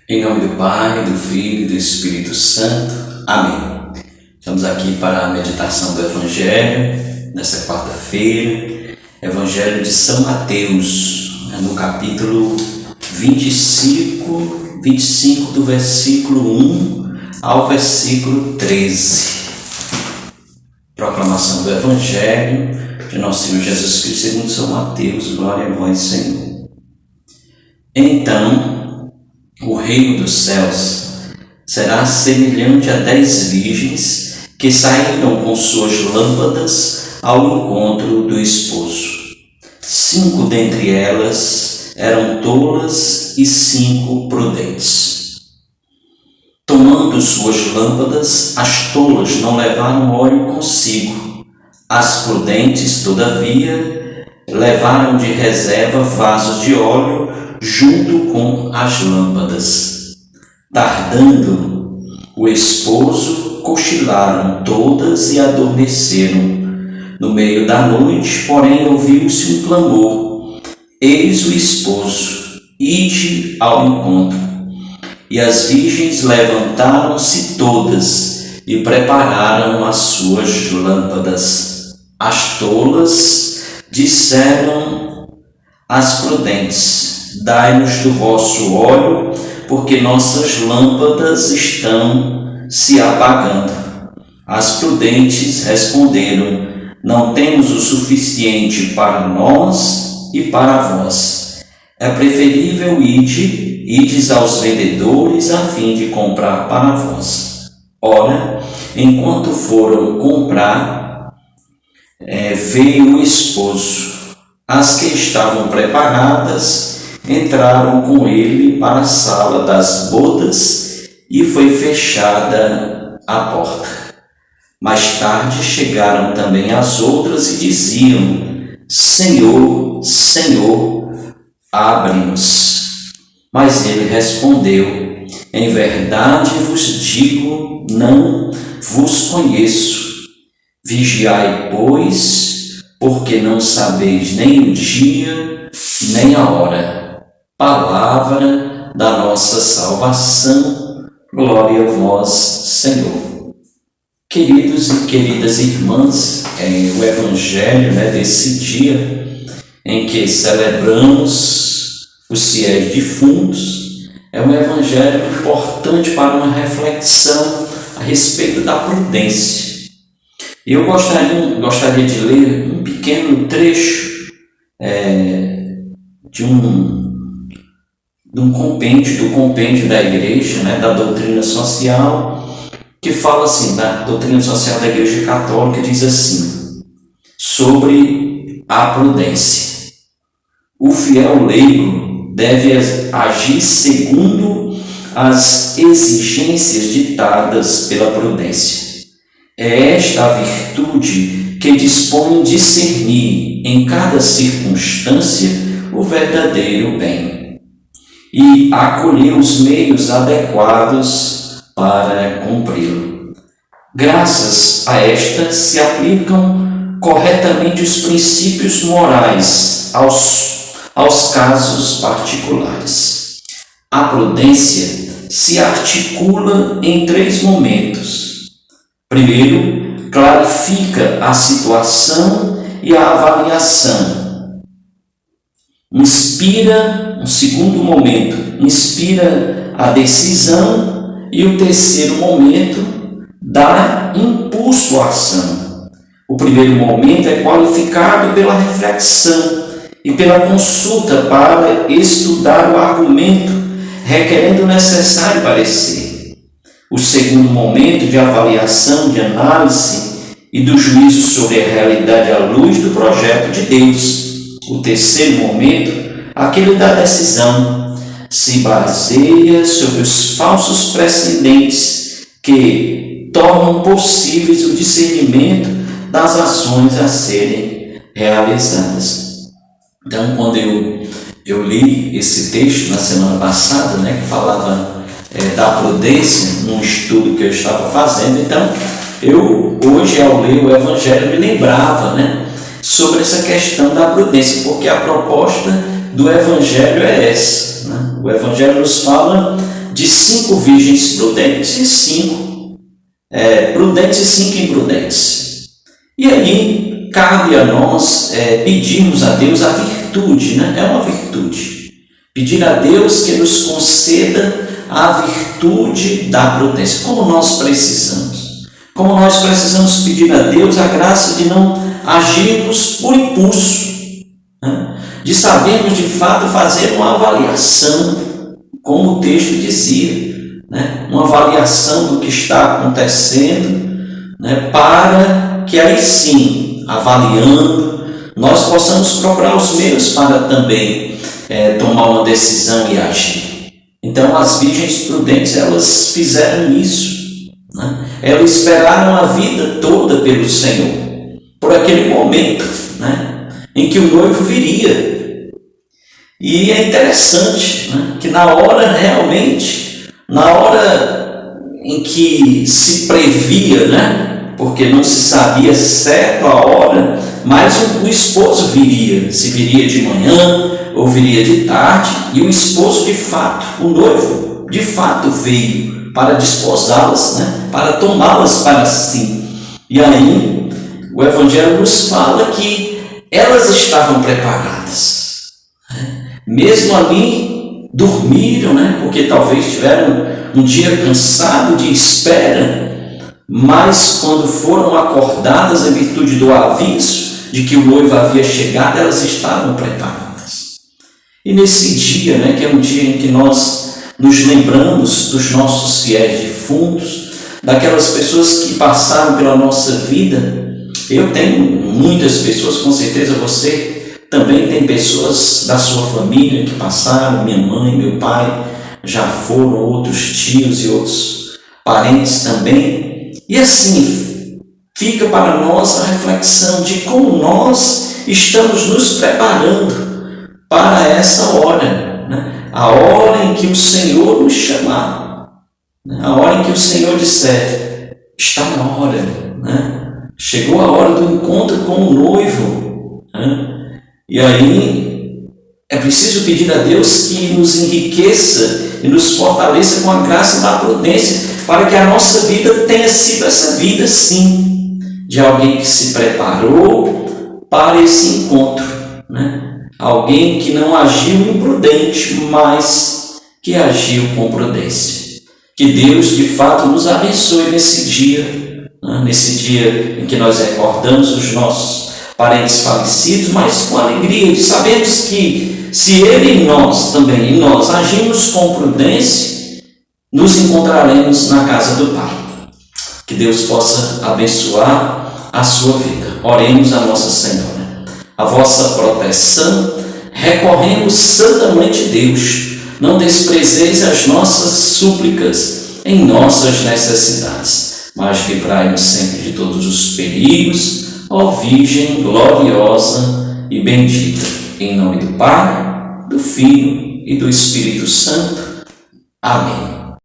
Em nome do Pai, do Filho e do Espírito Santo. Amém. Estamos aqui para a meditação do Evangelho, nesta quarta-feira, Evangelho de São Mateus, no capítulo 25 do versículo 1 ao versículo 13. Proclamação do Evangelho de nosso Senhor Jesus Cristo segundo São Mateus. Glória a vós, Senhor. Então, o reino dos céus será semelhante a 10 virgens que saíram com suas lâmpadas ao encontro do esposo. 5 dentre elas eram tolas e 5 prudentes. Tomando suas lâmpadas, as tolas não levaram óleo consigo. As prudentes, todavia, levaram de reserva vasos de óleo junto com as lâmpadas. Tardando o esposo, cochilaram todas e adormeceram. No meio da noite, porém, ouviu-se um clamor: eis o esposo, ide ao encontro. E as virgens levantaram-se todas e prepararam as suas lâmpadas. As tolas disseram às prudentes: dai-nos do vosso óleo, porque nossas lâmpadas estão se apagando. As prudentes responderam: não temos o suficiente para nós e para vós. É preferível ides aos vendedores a fim de comprar para vós. Ora, enquanto foram comprar, veio o esposo. As que estavam preparadas entraram com ele para a sala das bodas e foi fechada a porta. Mais tarde chegaram também as outras e diziam: Senhor, Senhor, abre-nos. Mas ele respondeu: em verdade vos digo, não vos conheço. Vigiai, pois, porque não sabeis nem o dia, nem a hora. Palavra da nossa salvação. Glória a vós, Senhor. Queridos e queridas irmãs, o Evangelho desse dia em que celebramos os fiéis defuntos é um Evangelho importante para uma reflexão a respeito da prudência. Eu gostaria de ler um pequeno trecho de um compêndio, do compêndio da Igreja, da doutrina social, que fala assim, da doutrina social da Igreja Católica, diz assim, sobre a prudência. O fiel leigo deve agir segundo as exigências ditadas pela prudência. É esta a virtude que dispõe discernir em cada circunstância o verdadeiro bem e acolher os meios adequados para cumpri-lo. Graças a esta se aplicam corretamente os princípios morais aos casos particulares. A prudência se articula em 3 momentos. Primeiro, clarifica a situação e a avaliação. Um segundo momento, inspira a decisão, e o terceiro momento, dá impulso à ação. O primeiro momento é qualificado pela reflexão e pela consulta para estudar o argumento, requerendo o necessário parecer. O segundo momento de avaliação, de análise e do juízo sobre a realidade à luz do projeto de Deus. O terceiro momento, aquele da decisão, se baseia sobre os falsos precedentes que tornam possíveis o discernimento das ações a serem realizadas. Então, quando eu li esse texto na semana passada, que falava da prudência, num estudo que eu estava fazendo. Então, eu hoje, ao ler o Evangelho, me lembrava, né, sobre essa questão da prudência, porque a proposta do Evangelho é essa, né? O Evangelho nos fala de 5 virgens prudentes e 5 prudentes e 5 imprudentes. E aí cabe a nós pedirmos a Deus a virtude, né? É uma virtude. Pedir a Deus que nos conceda a virtude da prudência, como nós precisamos. Como nós precisamos pedir a Deus a graça de não agirmos por impulso, né? De sabermos de fato fazer uma avaliação, como o texto dizia, né? Uma avaliação do que está acontecendo, né? Para que aí sim, avaliando, nós possamos procurar os meios para também tomar uma decisão e agir. Então as virgens prudentes, elas fizeram isso, né? Elas esperaram a vida toda pelo Senhor, por aquele momento, né, em que o noivo viria. E é interessante, né, que na hora em que se previa, né, porque não se sabia certo a hora, mas o esposo viria, se viria de manhã ou viria de tarde, e o esposo de fato, o noivo de fato veio para desposá-las, né, para tomá-las para si. E aí o Evangelho nos fala que elas estavam preparadas, né? Mesmo ali dormiram, né, porque talvez tiveram um dia cansado de espera, mas quando foram acordadas em virtude do aviso de que o noivo havia chegado, elas estavam preparadas. E nesse dia, né, que é um dia em que nós nos lembramos dos nossos fiéis defuntos, daquelas pessoas que passaram pela nossa vida. Eu tenho muitas pessoas, com certeza você também tem pessoas da sua família que passaram, minha mãe, meu pai, já foram, outros tios e outros parentes também. E assim, fica para nós a reflexão de como nós estamos nos preparando para essa hora, né? A hora em que o Senhor nos chamar, né? A hora em que o Senhor disser, está na hora, né? Chegou a hora do encontro com o noivo, né? E aí é preciso pedir a Deus que nos enriqueça e nos fortaleça com a graça da prudência, para que a nossa vida tenha sido essa vida, sim, de alguém que se preparou para esse encontro, né? Alguém que não agiu imprudente, mas que agiu com prudência. Que Deus, de fato, nos abençoe nesse dia, né? Nesse dia em que nós recordamos os nossos parentes falecidos, mas com alegria de sabermos que se Ele e nós também, e nós agimos com prudência, nos encontraremos na casa do Pai. Que Deus possa abençoar a sua vida. Oremos a Nossa Senhora. A vossa proteção recorremos santamente, Deus. Não desprezeis as nossas súplicas em nossas necessidades, mas livrai-nos sempre de todos os perigos, ó Virgem gloriosa e bendita. Em nome do Pai, do Filho e do Espírito Santo. Amém.